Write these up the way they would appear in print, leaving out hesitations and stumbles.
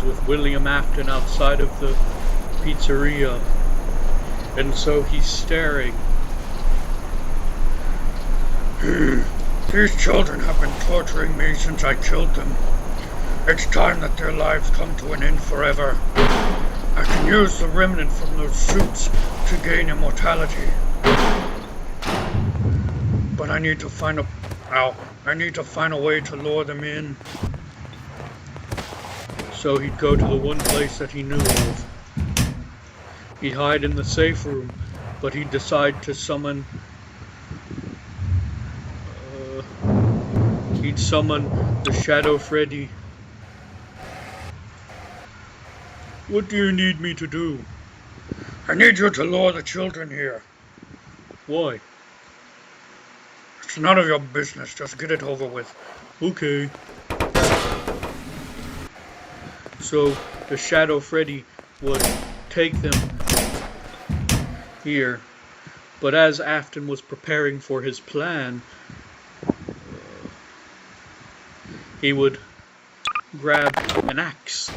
with William Afton outside of the pizzeria. And so he's staring. These children have been torturing me since I killed them. It's time that their lives come to an end forever. I can use the remnant from those suits to gain immortality. But I need to find a way to lure them in. So he'd go to the one place that he knew of. He'd hide in the safe room, but he'd decide to summon... he'd summon the Shadow Freddy. What do you need me to do? I need you to lure the children here. Why? It's none of your business. Just get it over with. Okay. So the Shadow Freddy would take them here, but as Afton was preparing for his plan, he would grab an axe.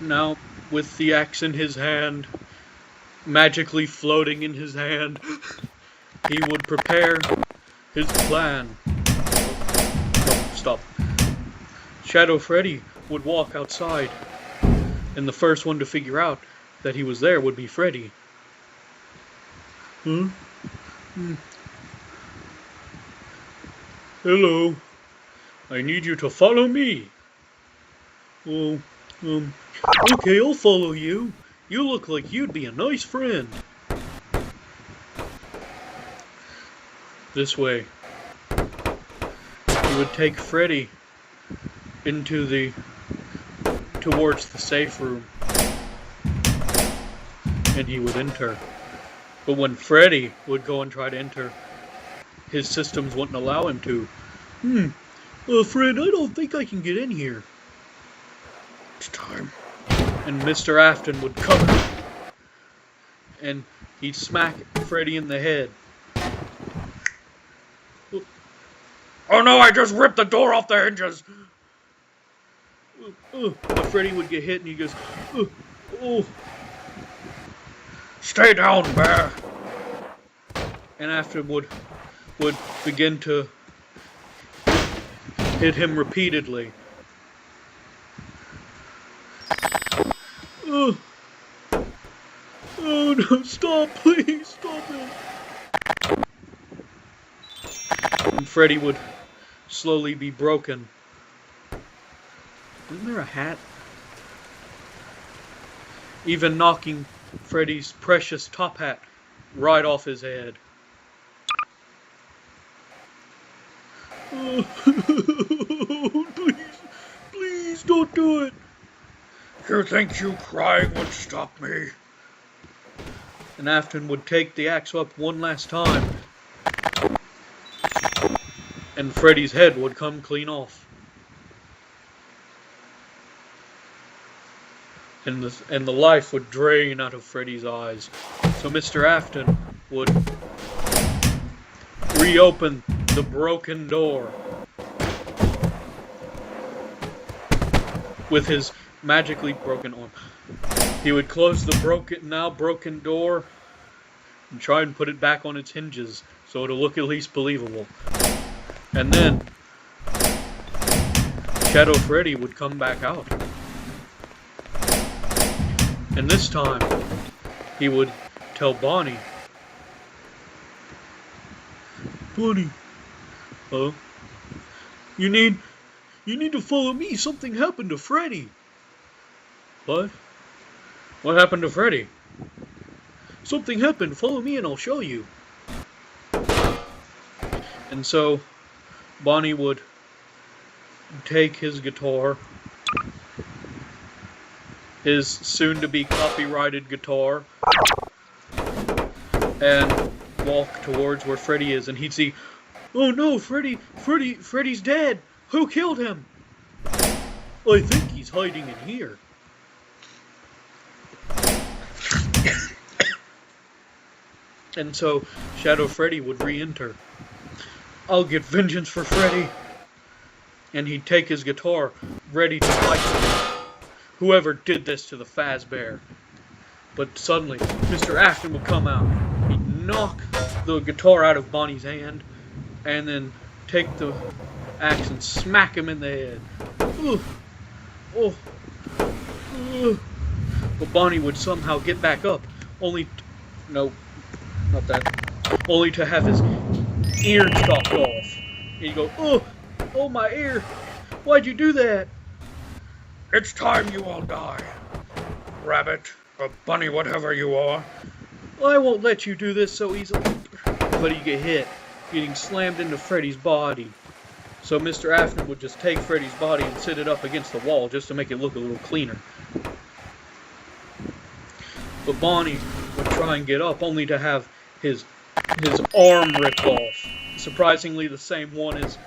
Now, with the axe in his hand, magically floating in his hand, he would prepare his plan. No, stop. Shadow Freddy would walk outside, and the first one to figure out that he was there would be Freddy. Hello. I need you to follow me. Oh, okay, I'll follow you. You look like you'd be a nice friend. This way. He would take Freddy towards the safe room. And he would enter. But when Freddy would go and try to enter, his systems wouldn't allow him to. Fred, I don't think I can get in here. It's time. And Mr. Afton would come and he'd smack Freddy in the head. Oh no, I just ripped the door off the hinges! But Freddy would get hit and he goes, oh. Stay down, bear! And Afton would begin to hit him repeatedly. Oh no, stop, please, stop it. And Freddy would slowly be broken. Isn't there a hat? Even knocking Freddy's precious top hat right off his head. Please don't do it. You think you crying would stop me? And Afton would take the axe up one last time, and Freddy's head would come clean off. And the life would drain out of Freddy's eyes. So Mr. Afton would reopen the broken door with his magically broken arm. He would close the broken door and try and put it back on its hinges so it'll look at least believable. And then Shadow Freddy would come back out. And this time he would tell Bonnie, Bonnie, you need to follow me. Something happened to Freddy. What? What happened to Freddy? Something happened. Follow me and I'll show you. And so Bonnie would take his guitar, his soon-to-be copyrighted guitar, and walk towards where Freddy is, and he'd see, "Oh no, Freddy's dead! Who killed him? I think he's hiding in here." And so Shadow Freddy would re-enter. "I'll get vengeance for Freddy." And he'd take his guitar, ready to fight whoever did this to the Fazbear. But suddenly, Mr. Afton would come out. He'd knock the guitar out of Bonnie's hand, and then take the axe and smack him in the head. Oh. But Bonnie would somehow get back up, only to have his ear chopped off. And he'd go, oh my ear, why'd you do that? It's time you all die, rabbit, or bunny, whatever you are. I won't let you do this so easily. But he'd get hit, getting slammed into Freddy's body. So Mr. Afton would just take Freddy's body and sit it up against the wall just to make it look a little cleaner. But Bonnie would try and get up, only to have his arm ripped off. Surprisingly, the same one as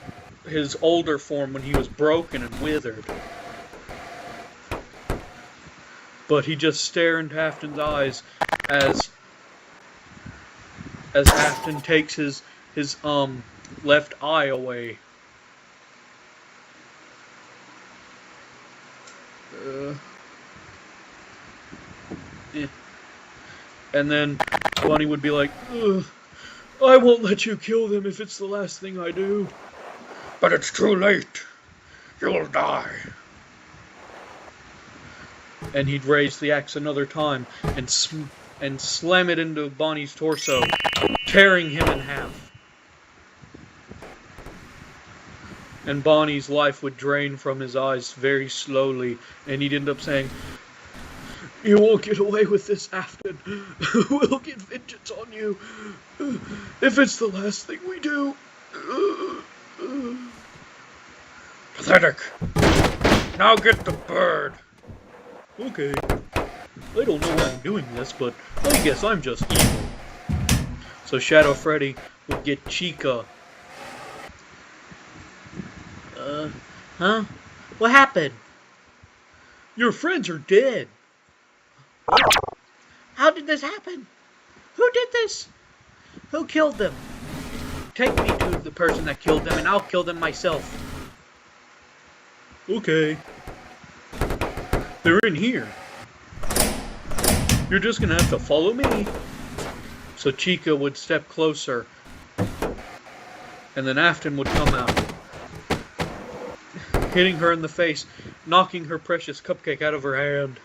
his older form when he was broken and withered. But he just stared into Afton's eyes as Afton takes his left eye away. And then Bonnie would be like, I won't let you kill them if it's the last thing I do. But it's too late. You'll die. And he'd raise the axe another time and slam it into Bonnie's torso, tearing him in half. And Bonnie's life would drain from his eyes very slowly, and he'd end up saying, "You won't get away with this, Afton. We'll get vengeance on you, if it's the last thing we do." Pathetic. Now get the bird. Okay. I don't know why I'm doing this, but I guess I'm just evil. So Shadow Freddy would get Chica. Huh? What happened? Your friends are dead. What? How did this happen? Who did this? Who killed them? Take me to the person that killed them, and I'll kill them myself. Okay. They're in here. You're just gonna have to follow me. So Chica would step closer, and then Afton would come out, hitting her in the face, knocking her precious cupcake out of her hand.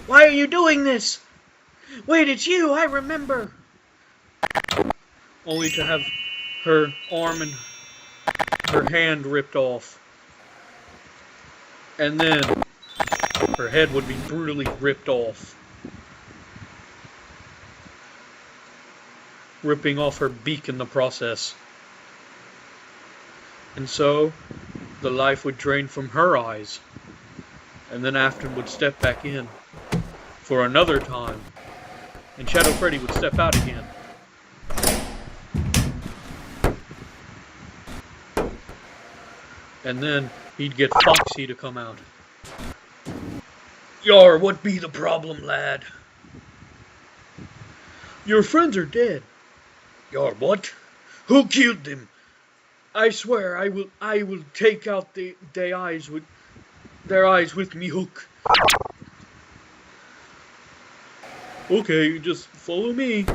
Why are you doing this? Wait, it's you, I remember. Only to have her arm and her hand ripped off. And then her head would be brutally ripped off, ripping off her beak in the process. And so the life would drain from her eyes, and then Afton would step back in for another time, and Shadow Freddy would step out again. And then he'd get Foxy to come out. Yar, what be the problem, lad? Your friends are dead. Yar, what? Who killed them? I swear I will take out their eyes with me hook. Okay, just follow me.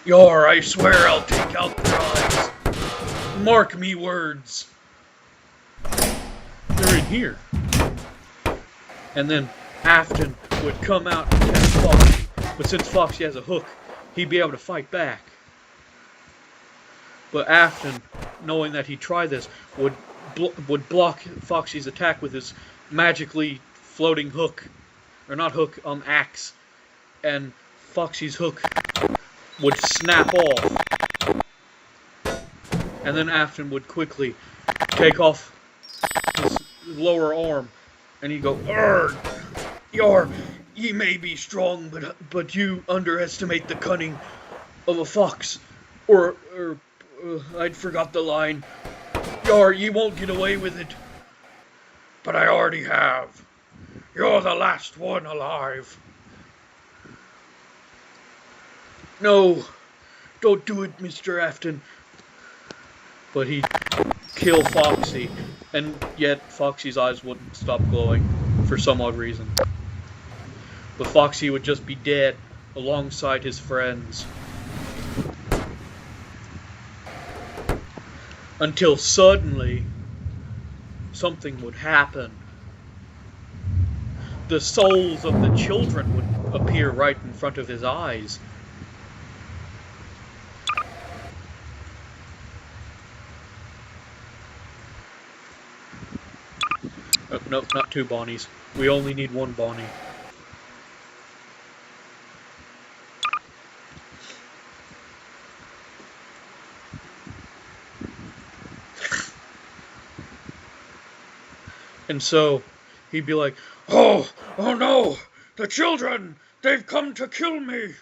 Yar, I swear I'll take out their eyes. Mark me words. They're in here. And then Afton would come out and catch Foxy. But since Foxy has a hook, he'd be able to fight back. But Afton, knowing that he'd try this, would block Foxy's attack with his magically floating hook. or not hook, axe, and Foxy's hook would snap off. And then Afton would quickly take off his lower arm, and he'd go, ye may be strong, but you underestimate the cunning of a fox. Or I'd forgot the line. Ye won't get away with it. But I already have. You're the last one alive. No, don't do it, Mr. Afton. But he'd kill Foxy, and yet Foxy's eyes wouldn't stop glowing for some odd reason. But Foxy would just be dead alongside his friends. Until suddenly, something would happen. The souls of the children would appear right in front of his eyes. No, not two Bonnies. We only need one Bonnie. And so, he'd be like, Oh no! The children! They've come to kill me!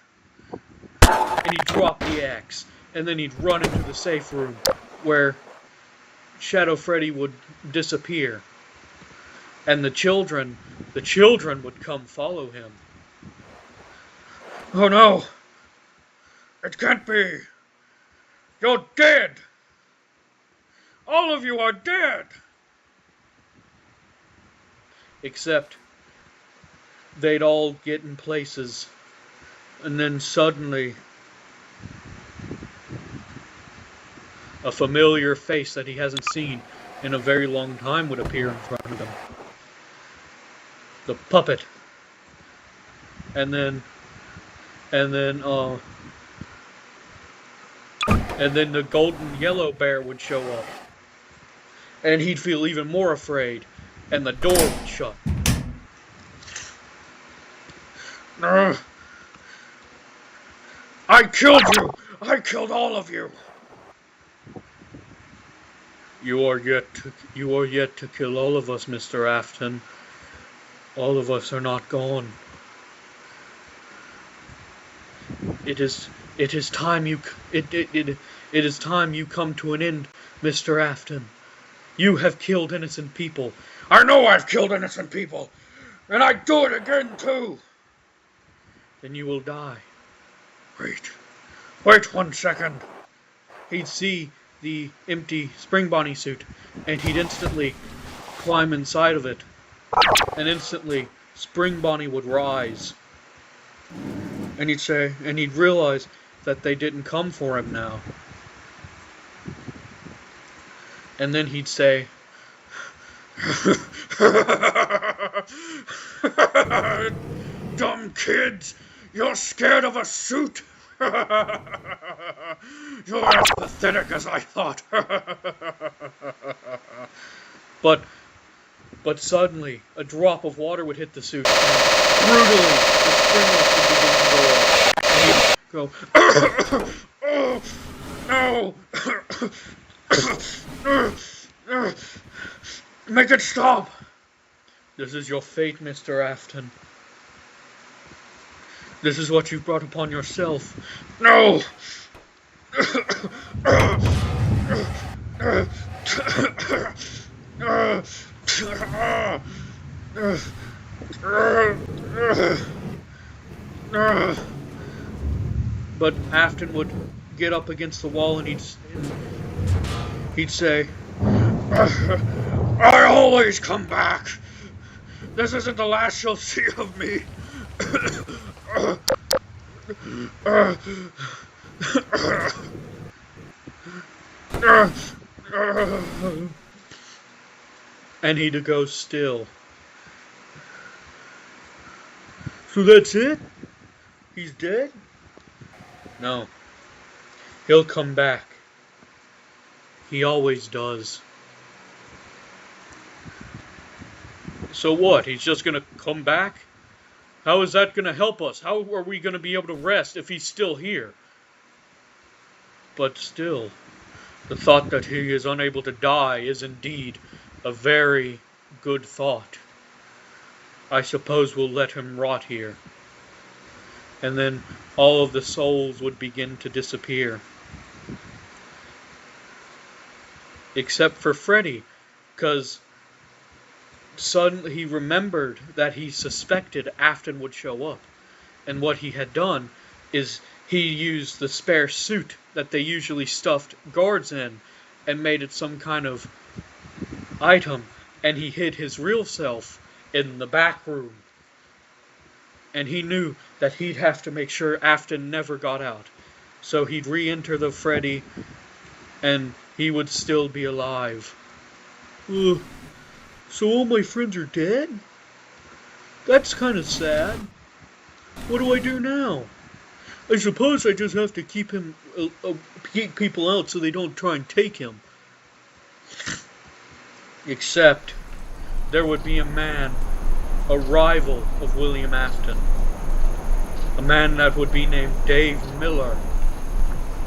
and he'd drop the axe, and then he'd run into the safe room, where Shadow Freddy would disappear. And the children would come follow him. Oh no! It can't be! You're dead! All of you are dead! Except they'd all get in places, and then suddenly a familiar face that he hasn't seen in a very long time would appear in front of him. The puppet. And then the golden yellow bear would show up. And he'd feel even more afraid. And the door would shut. I killed you! I killed all of you! You are yet to kill all of us, Mr. Afton. All of us are not gone. It is time you come to an end, Mr. Afton. You have killed innocent people. I know I've killed innocent people, and I'd do it again too. Then you will die. Wait 1 second. He'd see the empty Spring Bonnie suit, and he'd instantly climb inside of it. And instantly, Spring Bonnie would rise. And he'd realize that they didn't come for him now. And then he'd say, Dumb kids! You're scared of a suit! You're as pathetic as I thought! But suddenly, a drop of water would hit the suit, and brutally, the spring lights would begin to go off. And Oh, no! Make it stop! This is your fate, Mr. Afton. This is what you've brought upon yourself. No! But Afton would get up against the wall and he'd say, I always come back. This isn't the last you'll see of me. And he'd go still. So that's it? He's dead? No. He'll come back. He always does. So what? He's just gonna come back? How is that going to help us? How are we going to be able to rest if he's still here? But still, the thought that he is unable to die is indeed a very good thought. I suppose we'll let him rot here. And then all of the souls would begin to disappear. Except for Freddy, because suddenly he remembered that he suspected Afton would show up. And what he had done is he used the spare suit that they usually stuffed guards in and made it some kind of item, and he hid his real self in the back room. And he knew that he'd have to make sure Afton never got out. So he'd re-enter the Freddy and he would still be alive. So all my friends are dead? That's kind of sad. What do I do now? I suppose I just have to keep people out so they don't try and take him. Except there would be a man, a rival of William Afton. A man that would be named Dave Miller,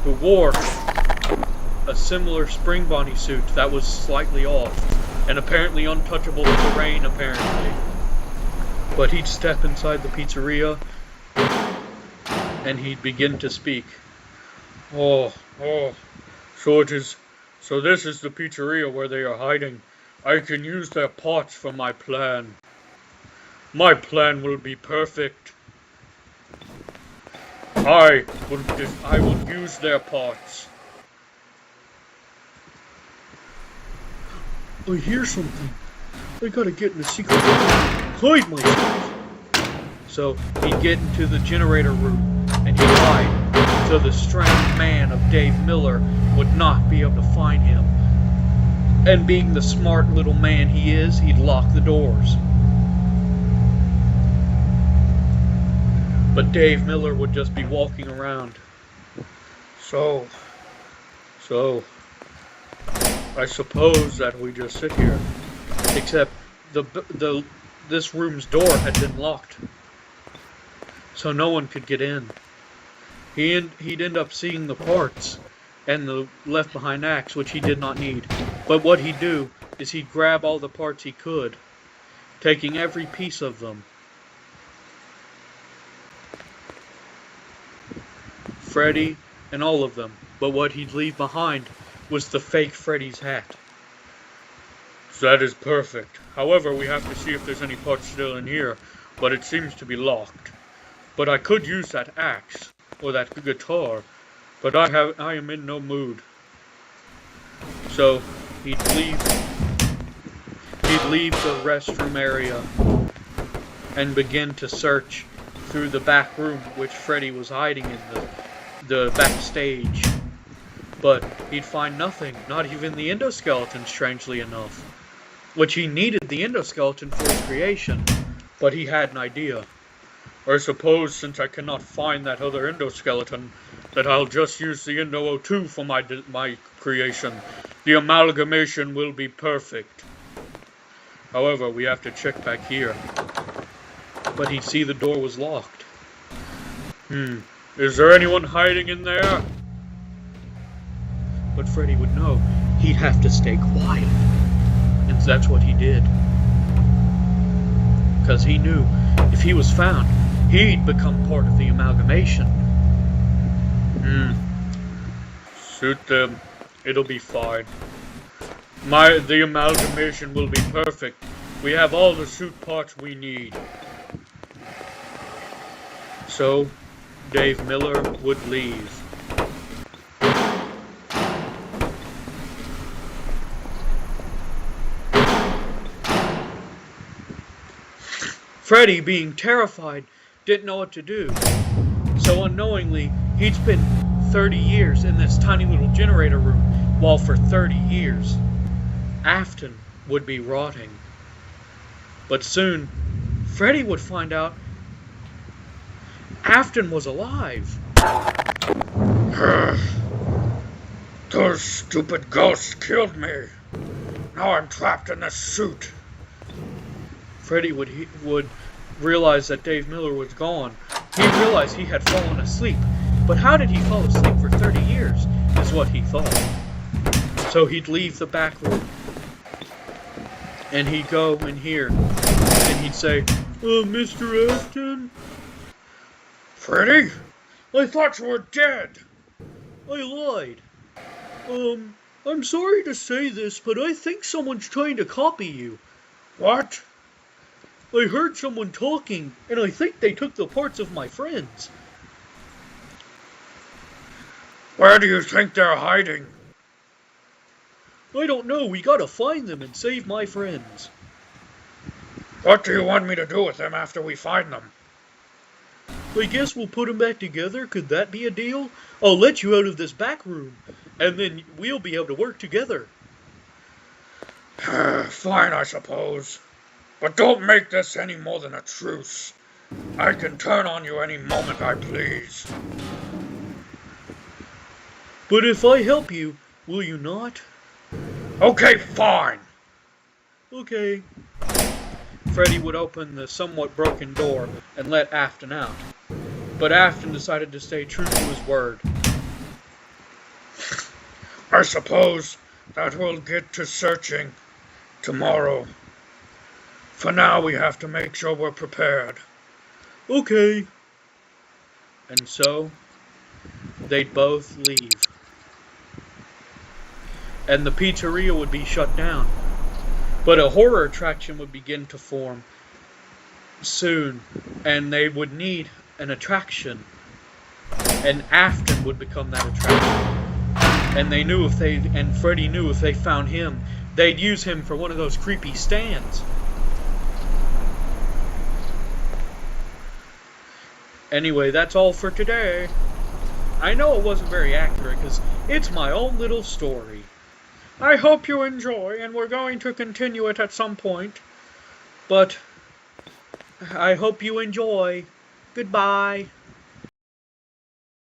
who wore a similar Spring Bonnie suit that was slightly off, and apparently untouchable in the rain, apparently. But he'd step inside the pizzeria, and he'd begin to speak. So this is the pizzeria where they are hiding. I can use their pots for my plan. My plan will be perfect. I will use their pots. I hear something. I gotta get in the secret room. Hide myself. So he'd get into the generator room and he'd hide, so the strange man of Dave Miller would not be able to find him. And being the smart little man he is, he'd lock the doors. But Dave Miller would just be walking around. So, I suppose that we just sit here. Except this room's door had been locked, so no one could get in. He'd end up seeing the parts and the left behind axe, which he did not need. But what he'd do is he'd grab all the parts he could, taking every piece of them. Freddy and all of them. But what he'd leave behind was the fake Freddy's hat. That is perfect. However, we have to see if there's any parts still in here, but it seems to be locked. But I could use that axe or that guitar, but I am in no mood. So he'd leave the restroom area and begin to search through the back room, which Freddy was hiding in, the backstage. But he'd find nothing, not even the endoskeleton, strangely enough. Which he needed the endoskeleton for his creation, but he had an idea. I suppose since I cannot find that other endoskeleton, that I'll just use the Endo 02 for my creation. The amalgamation will be perfect. However, we have to check back here. But he'd see the door was locked. Is there anyone hiding in there? But Freddy would know he'd have to stay quiet. And that's what he did. Because he knew if he was found, he'd become part of the amalgamation. Suit them. It'll be fine. The amalgamation will be perfect. We have all the suit parts we need. So, Dave Miller would leave. Freddy, being terrified, didn't know what to do. So unknowingly, he'd spent 30 years in this tiny little generator room, while for 30 years, Afton would be rotting. But soon, Freddy would find out Afton was alive. Those stupid ghosts killed me. Now I'm trapped in this suit. Freddy would realized that Dave Miller was gone, he realized he had fallen asleep. But how did he fall asleep for 30 years, is what he thought. So he'd leave the back room, and he'd go in here, and he'd say, Mr. Afton? Freddy? I thought you were dead. I lied. I'm sorry to say this, but I think someone's trying to copy you. What? I heard someone talking, and I think they took the parts of my friends. Where do you think they're hiding? I don't know, we gotta find them and save my friends. What do you want me to do with them after we find them? I guess we'll put them back together, could that be a deal? I'll let you out of this back room, and then we'll be able to work together. Fine, I suppose. But don't make this any more than a truce. I can turn on you any moment I please. But if I help you, will you not? Okay, fine. Okay. Freddy would open the somewhat broken door and let Afton out. But Afton decided to stay true to his word. I suppose that we'll get to searching tomorrow. For now, we have to make sure we're prepared. Okay. And so, they'd both leave. And the pizzeria would be shut down. But a horror attraction would begin to form soon. And they would need an attraction. And Afton would become that attraction. And they knew and Freddy knew if they found him, they'd use him for one of those creepy stands. Anyway, that's all for today. I know it wasn't very accurate because it's my own little story. I hope you enjoy, and we're going to continue it at some point. But I hope you enjoy. Goodbye.